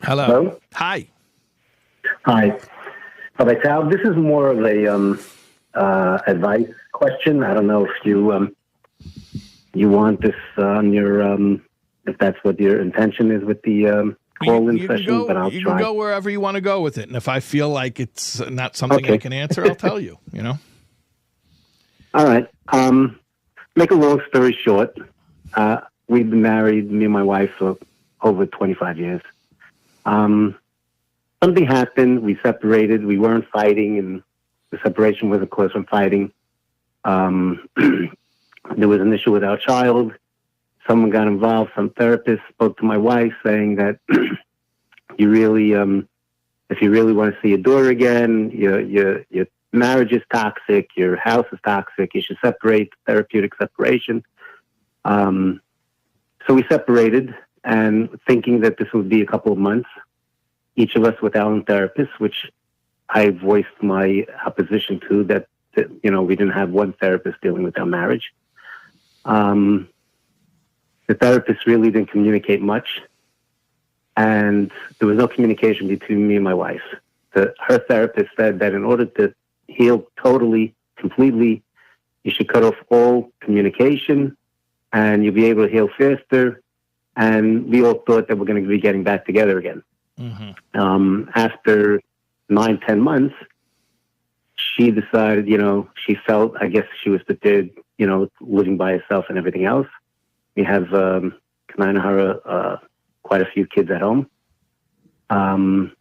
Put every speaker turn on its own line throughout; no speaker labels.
Hello.
Hello?
Hi.
Hi. Rabbi Taub, this is more of a advice question. I don't know if you want this on your, if that's what your intention is with the call-in session, but I'll try.
You can go wherever you want to go with it. And if I feel like it's not something I can answer, I'll tell you,
All right. Make a long story short, we've been married, me and my wife, for over 25 years. Something happened. We separated. We weren't fighting, and the separation was, of course, from fighting. There was an issue with our child. Someone got involved. Some therapist spoke to my wife saying that you really, if you really want to see your daughter again, your marriage is toxic, your house is toxic, you should separate, therapeutic separation. So we separated, and thinking that this would be a couple of months, each of us with our own therapist, which I voiced my opposition to, that we didn't have one therapist dealing with our marriage. The therapist really didn't communicate much, and there was no communication between me and my wife. Her therapist said that in order to heal totally, completely, you should cut off all communication, and you'll be able to heal faster. And we all thought that we're going to be getting back together again. Mm-hmm. After 9-10 months, she decided, she felt, I guess she was prepared, living by herself and everything else. We have, quite a few kids at home. And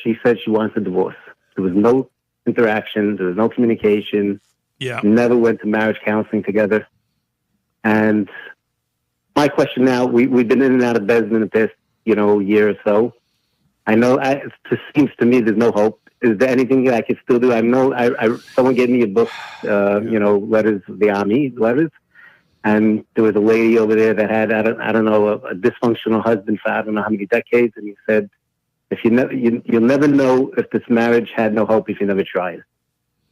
she said she wants a divorce. There was no interaction. There was no communication.
Yeah.
Never went to marriage counseling together. And my question now, we've been in and out of bed in the past, year or so. I know it just seems to me there's no hope. Is there anything that I can still do? I know someone gave me a book, letters, the army letters. And there was a lady over there that had, I don't know, a dysfunctional husband for I don't know how many decades. And he said, if you'll never know if this marriage had no hope if you never tried.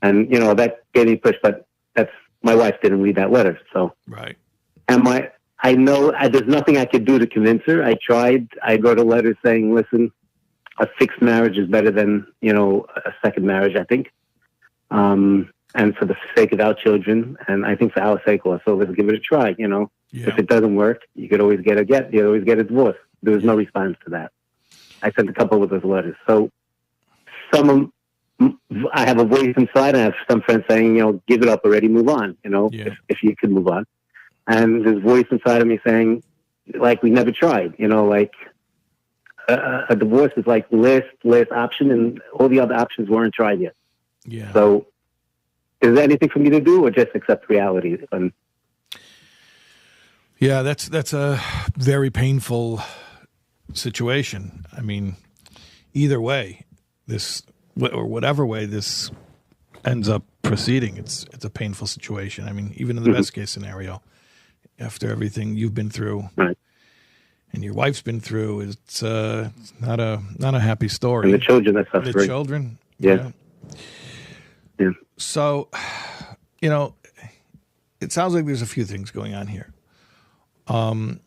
And, that gave me a push, but my wife didn't read that letter. So,
right.
And I know there's nothing I could do to convince her. I tried. I wrote a letter saying, listen, a fixed marriage is better than, a second marriage, I think. And for the sake of our children, and I think for our sake also, let's give it a try, Yeah. If it doesn't work, you could always get a divorce. There was no response to that. I sent a couple of those letters. So I have a voice inside, and I have some friends saying, give it up already, move on, if you could move on. And there's a voice inside of me saying, like, we never tried, a divorce is like the last option, and all the other options weren't tried yet.
Yeah.
So is there anything for me to do, or just accept reality?
Yeah, that's a very painful situation. I mean, either way, whatever way this ends up proceeding, it's a painful situation. I mean, even in the best case scenario, after everything you've been through,
right,
and your wife's been through, it's not a happy story.
And the children are suffering.
The children,
yeah. Yeah.
So, it sounds like there's a few things going on here. One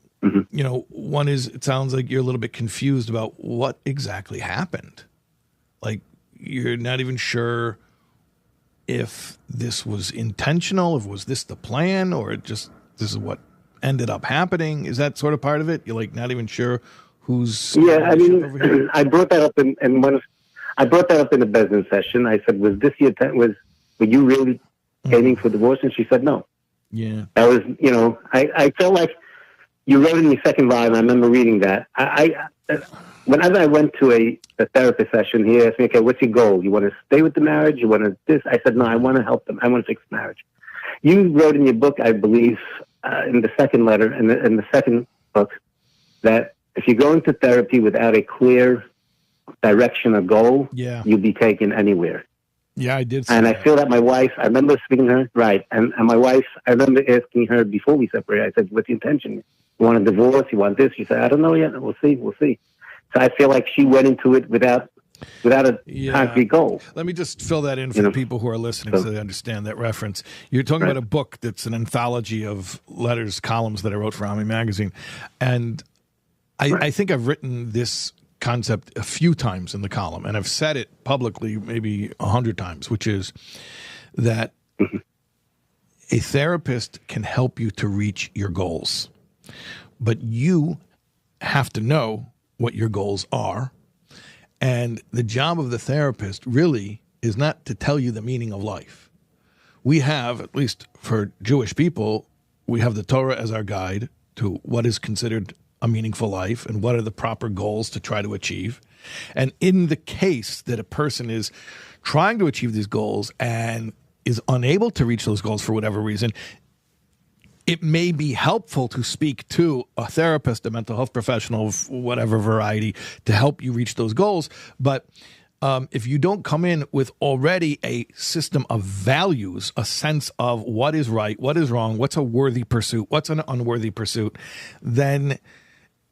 is, it sounds like you're a little bit confused about what exactly happened. Like, you're not even sure if this was intentional, if was this the plan, or this is what ended up happening. Is that sort of part of it? You're like not even sure who's.
Yeah, I mean, I brought that up I brought that up in a business session. I said, "Was this your were you really aiming for divorce?" And she said, "No."
Yeah,
that was I felt like you wrote in the second volume. I remember reading that. Whenever I went to a therapist session, he asked me, "Okay, what's your goal? You want to stay with the marriage? You want to this?" I said, "No, I want to help them. I want to fix marriage." You wrote in your book, I believe, in the second letter, in the second book, that if you go into therapy without a clear direction or goal, you'll be taken anywhere.
Yeah, I did.
And I feel that my wife, I remember speaking to her, right, and my wife, I remember asking her before we separated, I said, "What's the intention? You want a divorce? You want this?" She said, "I don't know yet. We'll see. So I feel like she went into it without a concrete goal.
Let me just fill that in for the people who are listening so they understand that reference. You're talking about a book that's an anthology of letters, columns that I wrote for Army Magazine. And I think I've written this concept a few times in the column, and I've said it publicly maybe 100 times, which is that a therapist can help you to reach your goals, but you have to know what your goals are. And the job of the therapist really is not to tell you the meaning of life. We have, at least for Jewish people, we have the Torah as our guide to what is considered a meaningful life and what are the proper goals to try to achieve. And in the case that a person is trying to achieve these goals and is unable to reach those goals for whatever reason, it may be helpful to speak to a therapist, a mental health professional of whatever variety to help you reach those goals. But if you don't come in with already a system of values, a sense of what is right, what is wrong, what's a worthy pursuit, what's an unworthy pursuit, then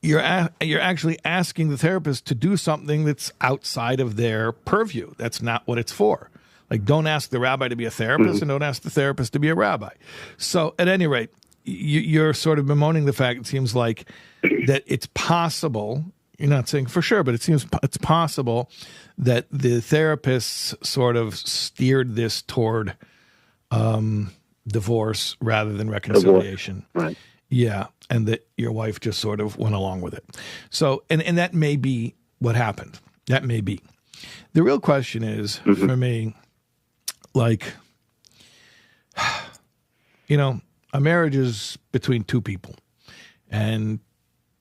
you're actually asking the therapist to do something that's outside of their purview. That's not what it's for. Like, don't ask the rabbi to be a therapist and don't ask the therapist to be a rabbi. So at any rate, you're sort of bemoaning the fact, it seems like, that it's possible, you're not saying for sure, but it seems it's possible that the therapists sort of steered this toward divorce rather than reconciliation.
Right.
Yeah, and that your wife just sort of went along with it. So, and that may be what happened. That may be. The real question is, for me, like, a marriage is between two people, and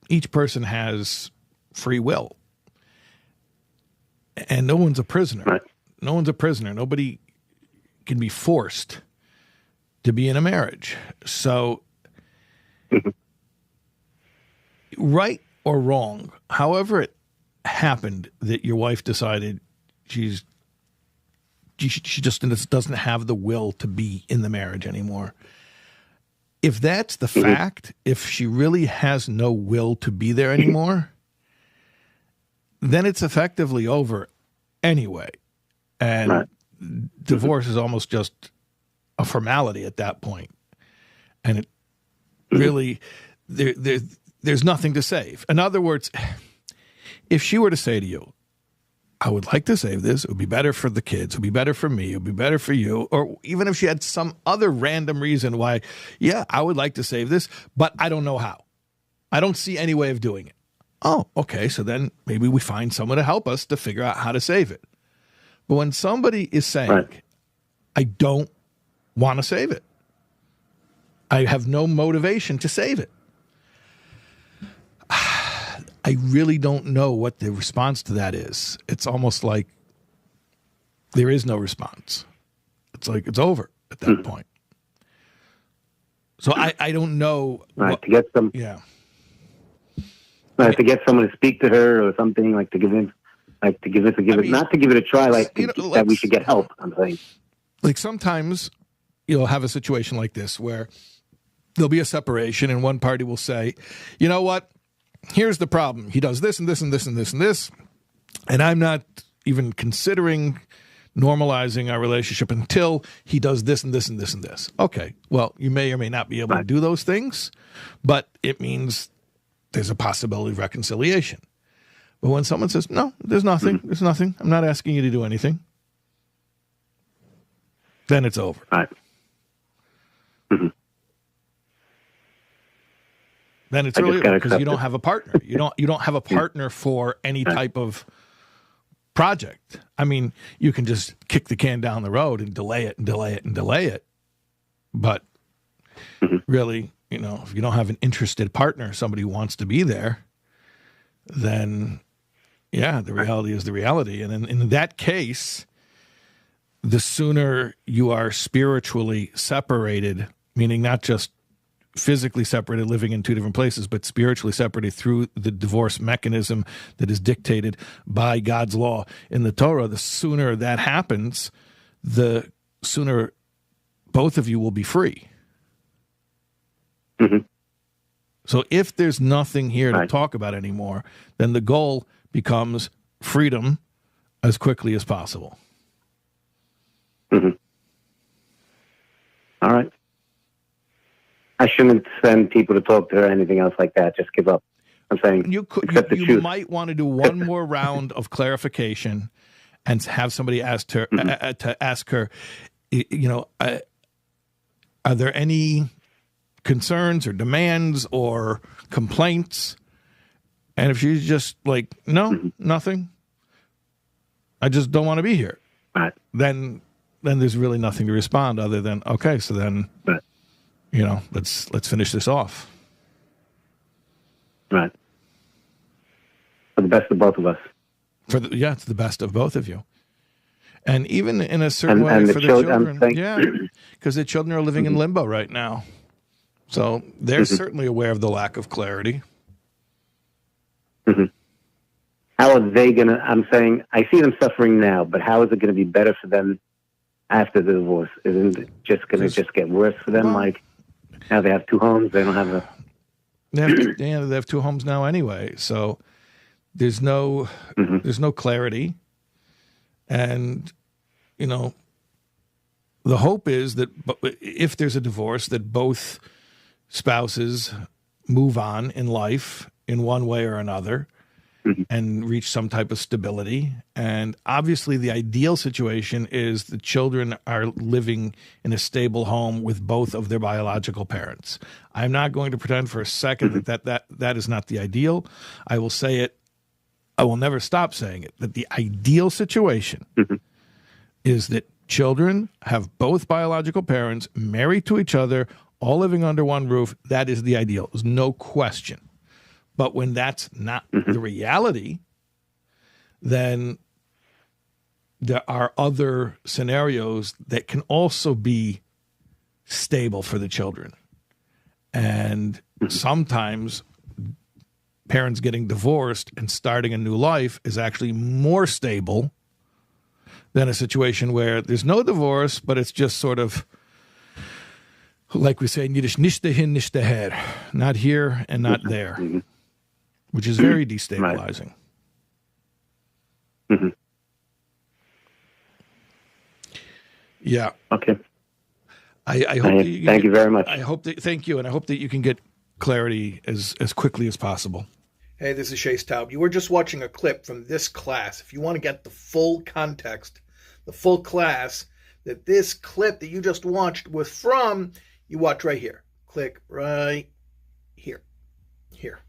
each person has free will, and no one's a prisoner.
Right.
No one's a prisoner. Nobody can be forced to be in a marriage. So, right or wrong, however it happened that your wife decided she just doesn't have the will to be in the marriage anymore. If that's the fact, if she really has no will to be there anymore, then it's effectively over anyway. And divorce is almost just a formality at that point. And it really, there's nothing to save. In other words, if she were to say to you, I would like to save this, it would be better for the kids, it would be better for me, it would be better for you, or even if she had some other random reason why, yeah, I would like to save this, but I don't know how. I don't see any way of doing it. Oh, okay, so then maybe we find someone to help us to figure out how to save it. But when somebody is saying, I don't want to save it, I have no motivation to save it, I really don't know what the response to that is. It's almost like there is no response. It's like it's over at that point. So I don't know.
To get some, to get someone to speak to her or something, like to give it, not to give it a try, that we should get help. I'm saying,
like sometimes you'll have a situation like this where there'll be a separation, and one party will say, you know what? Here's the problem. He does this and this and this and this and this, and I'm not even considering normalizing our relationship until he does this and this and this and this. Okay, well, you may or may not be able to do those things, but it means there's a possibility of reconciliation. But when someone says, no, there's nothing, I'm not asking you to do anything, then it's over.
Right.
Then it's really because you don't have a partner. You don't have a partner for any type of project. I mean, you can just kick the can down the road and delay it and delay it and delay it. But really, if you don't have an interested partner, somebody who wants to be there, then the reality is the reality. And in that case, the sooner you are spiritually separated, meaning not just physically separated, living in two different places, but spiritually separated through the divorce mechanism that is dictated by God's law in the Torah, the sooner that happens, the sooner both of you will be free. So if there's nothing here to talk about anymore, then the goal becomes freedom as quickly as possible.
All right. I shouldn't send people to talk to her or anything else like that. Just give up. I'm saying
you might want to do one more round of clarification and have somebody ask her to ask her, are there any concerns or demands or complaints? And if she's just like, no, nothing, I just don't want to be here.
Right.
Then there's really nothing to respond other than, okay, so then,
right.
Let's finish this off.
Right. For the best of both of us.
It's the best of both of you. And even in a certain way for the children, because the children are living in limbo right now. So they're certainly aware of the lack of clarity.
Mm-hmm. How are they going to, I'm saying, I see them suffering now, but how is it going to be better for them after the divorce? Isn't it just going to get worse for them? Like, now they have two homes, they don't have a...
They have two homes now anyway, so there's no clarity. And, the hope is that if there's a divorce, that both spouses move on in life in one way or another and reach some type of stability. And obviously the ideal situation is the children are living in a stable home with both of their biological parents. I'm not going to pretend for a second that is not the ideal. I will say it. I will never stop saying it, that the ideal situation is that children have both biological parents married to each other, all living under one roof. That is the ideal. There's no question. But when that's not the reality, then there are other scenarios that can also be stable for the children. And sometimes parents getting divorced and starting a new life is actually more stable than a situation where there's no divorce, but it's just sort of, like we say in Yiddish, nicht dahin, nicht daher, not here and not there, which is very destabilizing.
Right.
Yeah.
Okay.
I hope
thank you very much.
Thank you, and I hope that you can get clarity as quickly as possible. Hey, this is Shais Taub. You were just watching a clip from this class. If you want to get the full context, the full class that this clip that you just watched was from, you watch right here. Click right here. Here.